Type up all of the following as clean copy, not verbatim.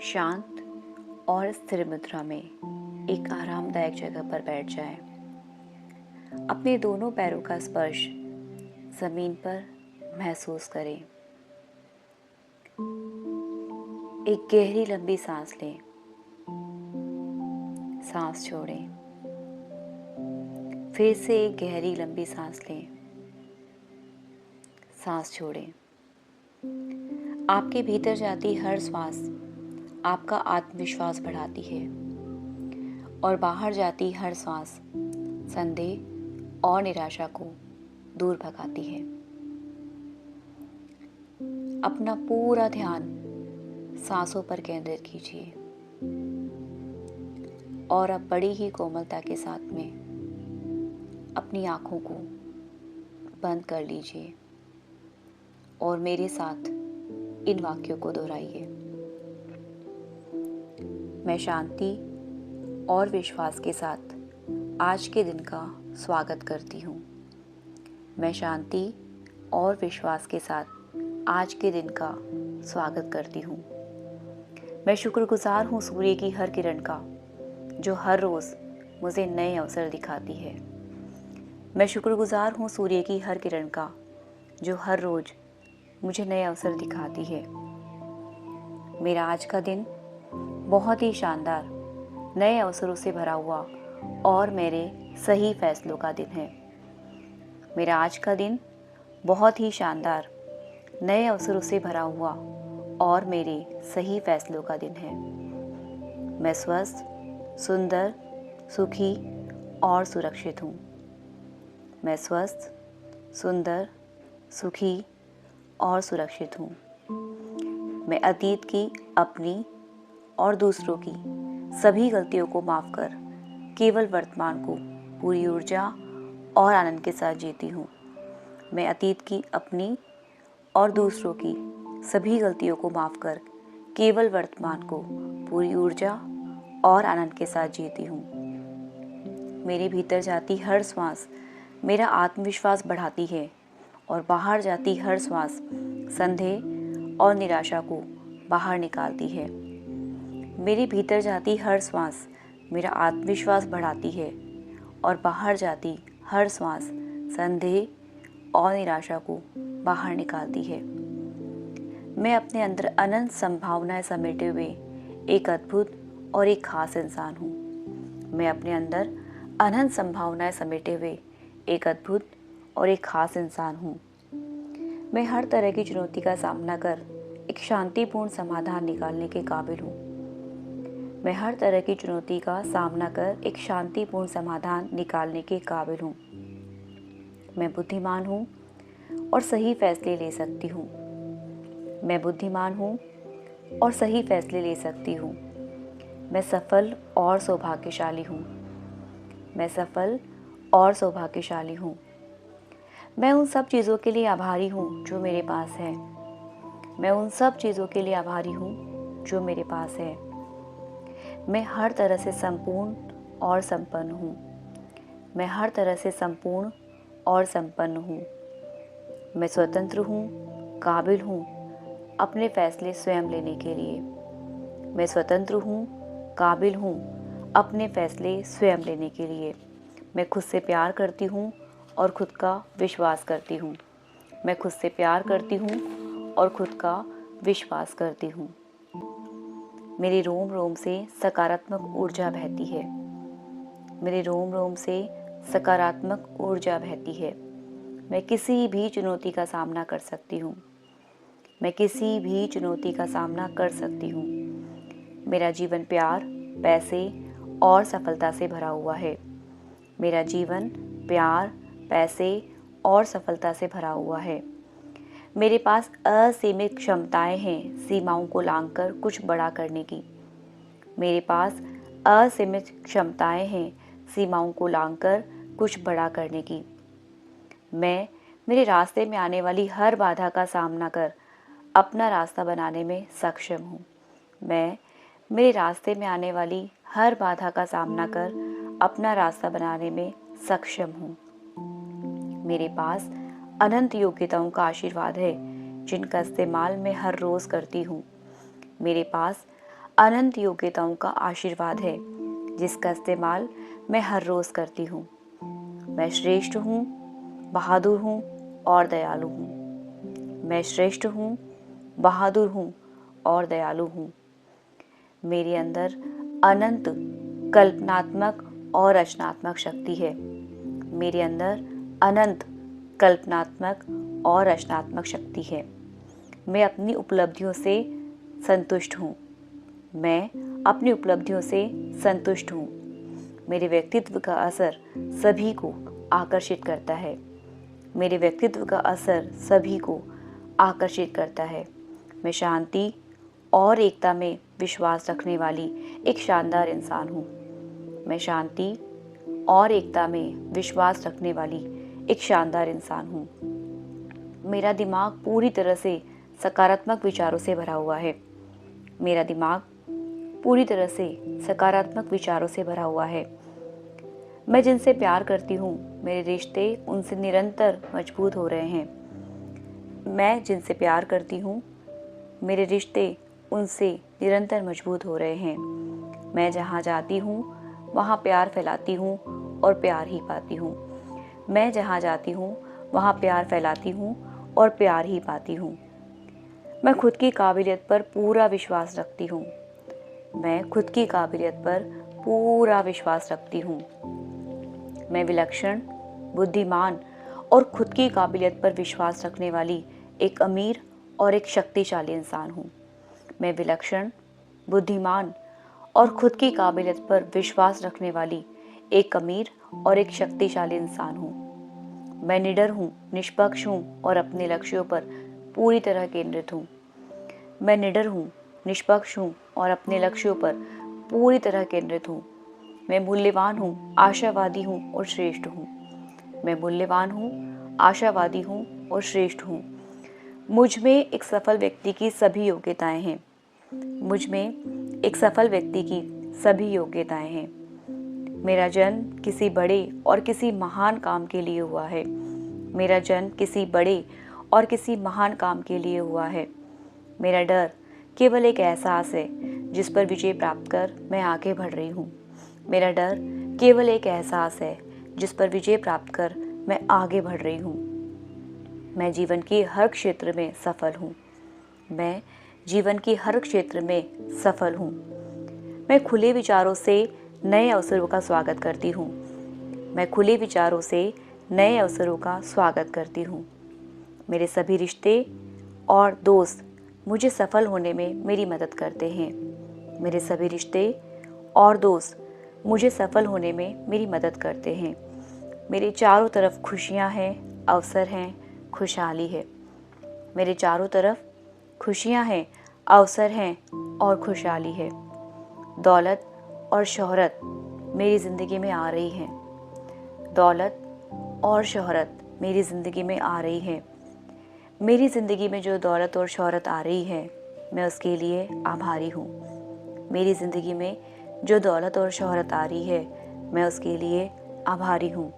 शांत और स्थिर मुद्रा में एक आरामदायक जगह पर बैठ जाएं। अपने दोनों पैरों का स्पर्श जमीन पर महसूस करें। एक गहरी लंबी सांस लें, सांस छोड़ें। फिर से एक गहरी लंबी सांस लें, सांस छोड़ें। आपके भीतर जाती हर सांस आपका आत्मविश्वास बढ़ाती है और बाहर जाती हर सांस संदेह और निराशा को दूर भगाती है। अपना पूरा ध्यान सांसों पर केंद्रित कीजिए और अब बड़ी ही कोमलता के साथ में अपनी आंखों को बंद कर लीजिए और मेरे साथ इन वाक्यों को दोहराइए। मैं शांति और विश्वास के साथ आज के दिन का स्वागत करती हूँ। मैं शांति और विश्वास के साथ आज के दिन का स्वागत करती हूँ। मैं शुक्रगुजार हूँ सूर्य की हर किरण का, जो हर रोज़ मुझे नए अवसर दिखाती है। मैं शुक्रगुजार हूँ सूर्य की हर किरण का, जो हर रोज़ मुझे नए अवसर दिखाती है। मेरा आज का दिन बहुत ही शानदार, नए अवसरों से भरा हुआ और मेरे सही फैसलों का दिन है। मेरा आज का दिन बहुत ही शानदार, नए अवसरों से भरा हुआ और मेरे सही फैसलों का दिन है। मैं स्वस्थ, सुंदर, सुखी और सुरक्षित हूँ। मैं स्वस्थ, सुंदर, सुखी और सुरक्षित हूँ। मैं अतीत की, अपनी और दूसरों की सभी गलतियों को माफ़ कर केवल वर्तमान को पूरी ऊर्जा और आनंद के साथ जीती हूँ। मैं अतीत की, अपनी और दूसरों की सभी गलतियों को माफ़ कर केवल वर्तमान को पूरी ऊर्जा और आनंद के साथ जीती हूँ। मेरे भीतर जाती हर सांस मेरा आत्मविश्वास बढ़ाती है और बाहर जाती हर सांस संदेह और निराशा को बाहर निकालती है। मेरे भीतर जाती हर सांस मेरा आत्मविश्वास बढ़ाती है और बाहर जाती हर सांस संदेह और निराशा को बाहर निकालती है। मैं अपने अंदर अनंत संभावनाएं समेटे हुए एक अद्भुत और एक खास इंसान हूँ। मैं अपने अंदर अनंत संभावनाएं समेटे हुए एक अद्भुत और एक खास इंसान हूँ। मैं हर तरह की चुनौती का सामना कर एक शांतिपूर्ण समाधान निकालने के काबिल हूँ। मैं हर तरह की चुनौती का सामना कर एक शांतिपूर्ण समाधान निकालने के काबिल हूँ। मैं बुद्धिमान हूँ और सही फैसले ले सकती हूँ। मैं बुद्धिमान हूँ और सही फैसले ले सकती हूँ। मैं सफल और सौभाग्यशाली हूँ। मैं सफल और सौभाग्यशाली हूँ। मैं उन सब चीज़ों के लिए आभारी हूँ जो मेरे पास है। मैं उन सब चीज़ों के लिए आभारी हूँ जो मेरे पास है। मैं हर तरह से संपूर्ण और संपन्न हूँ। मैं हर तरह से संपूर्ण और संपन्न हूँ। मैं स्वतंत्र हूँ, काबिल हूँ अपने फैसले स्वयं लेने के लिए। मैं स्वतंत्र हूँ, काबिल हूँ अपने फैसले स्वयं लेने के लिए। मैं खुद से प्यार करती हूँ और खुद का विश्वास करती हूँ। मैं खुद से प्यार करती हूँ और खुद का विश्वास करती हूँ। मेरे रोम रोम से सकारात्मक ऊर्जा बहती है। मेरे रोम रोम से सकारात्मक ऊर्जा बहती है। मैं किसी भी चुनौती का सामना कर सकती हूँ। मैं किसी भी चुनौती का सामना कर सकती हूँ। मेरा जीवन प्यार, पैसे और सफलता से भरा हुआ है। मेरा जीवन प्यार, पैसे और सफलता से भरा हुआ है। मेरे पास असीमित क्षमताएं हैं सीमाओं को लांघकर कुछ बड़ा करने की। मेरे पास असीमित क्षमताएं हैं सीमाओं को लांघकर कुछ बड़ा करने की। मैं मेरे रास्ते में आने वाली हर बाधा का सामना कर अपना रास्ता बनाने में सक्षम हूँ। मैं मेरे रास्ते में आने वाली हर बाधा का सामना कर अपना रास्ता बनाने में सक्षम हूँ। मेरे पास अनंत योग्यताओं का आशीर्वाद है जिनका इस्तेमाल मैं हर रोज़ करती हूँ। मेरे पास अनंत योग्यताओं का आशीर्वाद है जिसका इस्तेमाल मैं हर रोज़ करती हूँ। मैं श्रेष्ठ हूँ, बहादुर हूँ और दयालु हूँ। मैं श्रेष्ठ हूँ, बहादुर हूँ और दयालु हूँ। मेरे अंदर अनंत कल्पनात्मक और रचनात्मक शक्ति है। मेरे अंदर अनंत कल्पनात्मक और रचनात्मक शक्ति है। मैं अपनी उपलब्धियों से संतुष्ट हूँ। मैं अपनी उपलब्धियों से संतुष्ट हूँ। मेरे व्यक्तित्व का असर सभी को आकर्षित करता है। मेरे व्यक्तित्व का असर सभी को आकर्षित करता है। मैं शांति और एकता में विश्वास रखने वाली एक शानदार इंसान हूँ। मैं शांति और एकता में विश्वास रखने वाली एक शानदार इंसान हूँ। मेरा दिमाग पूरी तरह से सकारात्मक विचारों से भरा हुआ है। मेरा दिमाग पूरी तरह से सकारात्मक विचारों से भरा हुआ है। मैं जिनसे प्यार करती हूँ, मेरे रिश्ते उनसे निरंतर मजबूत हो रहे हैं। मैं जिनसे प्यार करती हूँ, मेरे रिश्ते उनसे निरंतर मजबूत हो रहे हैं। मैं जहाँ जाती हूँ वहाँ प्यार फैलाती हूँ और प्यार ही पाती हूँ। मैं जहाँ जाती हूँ वहाँ प्यार फैलाती हूँ और प्यार ही पाती हूँ। मैं खुद की काबिलियत पर पूरा विश्वास रखती हूँ। मैं खुद की काबिलियत पर पूरा विश्वास रखती हूँ। मैं विलक्षण, बुद्धिमान और खुद की काबिलियत पर विश्वास रखने वाली एक अमीर और एक शक्तिशाली इंसान हूँ। मैं विलक्षण, बुद्धिमान और खुद की काबिलियत पर विश्वास रखने वाली एक अमीर और एक शक्तिशाली इंसान हूँ। मैं निडर हूँ, निष्पक्ष हूँ और अपने लक्ष्यों पर पूरी तरह केंद्रित हूँ। मैं निडर हूँ, निष्पक्ष हूँ और अपने लक्ष्यों पर पूरी तरह केंद्रित हूँ। मैं मूल्यवान हूँ, आशावादी हूँ और श्रेष्ठ हूँ। मैं मूल्यवान हूँ, आशावादी हूँ और श्रेष्ठ हूँ। मुझ में एक सफल व्यक्ति की सभी योग्यताएं हैं। मुझ में एक सफल व्यक्ति की सभी योग्यताएं हैं। मेरा जन्म किसी बड़े और किसी महान काम के लिए हुआ है। मेरा जन्म किसी बड़े और किसी महान काम के लिए हुआ है। मेरा डर केवल एक एहसास है जिस पर विजय प्राप्त कर मैं आगे बढ़ रही हूँ। मेरा डर केवल एक एहसास है जिस पर विजय प्राप्त कर मैं आगे बढ़ रही हूँ। मैं जीवन के हर क्षेत्र में सफल हूँ। मैं जीवन के हर क्षेत्र में सफल हूँ। मैं खुले विचारों से नए अवसरों का स्वागत करती हूँ। मैं खुले विचारों से नए अवसरों का स्वागत करती हूँ। मेरे सभी रिश्ते और दोस्त मुझे सफल होने में मेरी मदद करते हैं। मेरे सभी रिश्ते और दोस्त मुझे सफल होने में मेरी मदद करते हैं। मेरे चारों तरफ खुशियाँ हैं, अवसर हैं, खुशहाली है। मेरे चारों तरफ खुशियाँ हैं, अवसर हैं और खुशहाली है। दौलत और शोहरत मेरी ज़िंदगी में आ रही है। दौलत और शोहरत मेरी ज़िंदगी में आ रही है। मेरी ज़िंदगी में जो दौलत और शोहरत आ रही है, मैं उसके लिए आभारी हूँ। मेरी ज़िंदगी में जो दौलत और शोहरत आ रही है, मैं उसके लिए आभारी हूँ।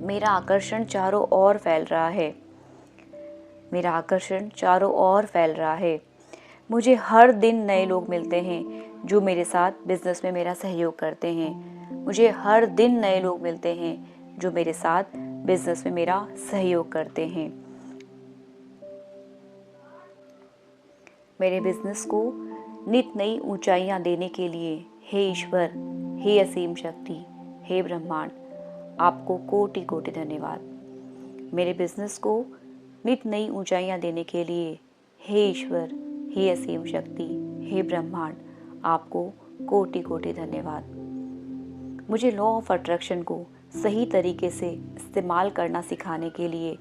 मेरा आकर्षण चारों ओर फैल रहा है। मेरा आकर्षण चारों ओर फैल रहा है। मुझे हर दिन नए लोग मिलते हैं जो मेरे साथ बिजनेस में मेरा सहयोग करते हैं। मुझे हर दिन नए लोग मिलते हैं जो मेरे साथ बिजनेस में मेरा सहयोग करते हैं। मेरे बिजनेस को नित नई ऊंचाइयां देने के लिए हे ईश्वर, हे असीम शक्ति, हे ब्रह्मांड, आपको कोटि कोटि धन्यवाद। मेरे बिजनेस को नित नई ऊंचाइयां देने के लिए हे ईश्वर, हे असीम शक्ति, हे ब्रह्मांड, आपको कोटि कोटि धन्यवाद। मुझे लॉ ऑफ अट्रैक्शन को सही तरीके से इस्तेमाल करना सिखाने के लिए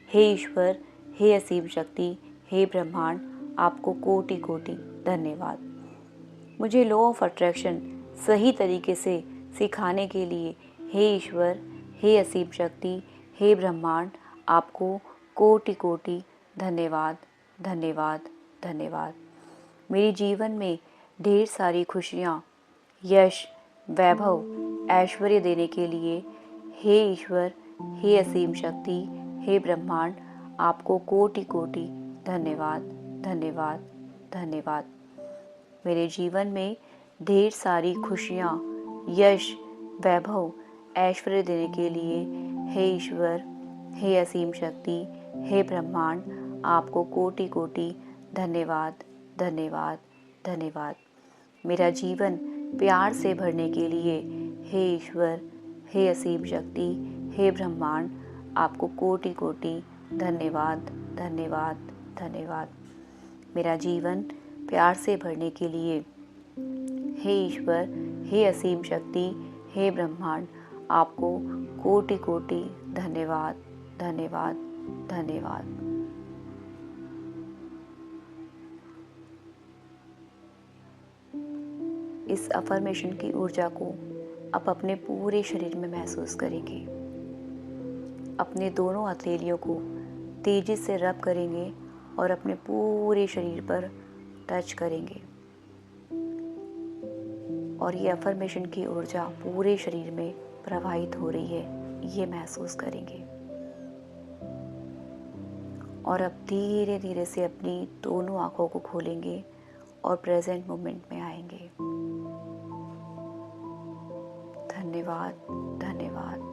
हे ईश्वर, हे असीम शक्ति, हे ब्रह्मांड, आपको कोटि कोटि धन्यवाद। मुझे लॉ ऑफ अट्रैक्शन सही तरीके से सिखाने के लिए हे ईश्वर, हे असीम शक्ति, हे ब्रह्मांड, आपको कोटि कोटि धन्यवाद, धन्यवाद, धन्यवाद। मेरे जीवन में ढेर सारी खुशियाँ, यश, वैभव, ऐश्वर्य देने के लिए हे ईश्वर, हे असीम शक्ति, हे ब्रह्मांड, आपको कोटि कोटि धन्यवाद, धन्यवाद, धन्यवाद। मेरे जीवन में ढेर सारी खुशियाँ, यश, वैभव, ऐश्वर्य देने के लिए हे ईश्वर, हे असीम शक्ति, हे ब्रह्मांड, आपको कोटि कोटि धन्यवाद, धन्यवाद, धन्यवाद। मेरा जीवन प्यार से भरने के लिए हे ईश्वर, हे असीम शक्ति, हे ब्रह्मांड, आपको कोटि कोटि धन्यवाद, धन्यवाद, धन्यवाद। मेरा जीवन प्यार से भरने के लिए हे ईश्वर, हे असीम शक्ति, हे ब्रह्मांड, आपको कोटि कोटि धन्यवाद, धन्यवाद, धन्यवाद। इस अफर्मेशन की ऊर्जा को आप अपने पूरे शरीर में महसूस करेंगे। अपने दोनों हथेलियों को तेजी से रब करेंगे और अपने पूरे शरीर पर टच करेंगे और ये अफर्मेशन की ऊर्जा पूरे शरीर में प्रवाहित हो रही है, ये महसूस करेंगे। और अब धीरे धीरे से अपनी दोनों आंखों को खोलेंगे और प्रेजेंट मोमेंट में आएंगे। धन्यवाद, धन्यवाद,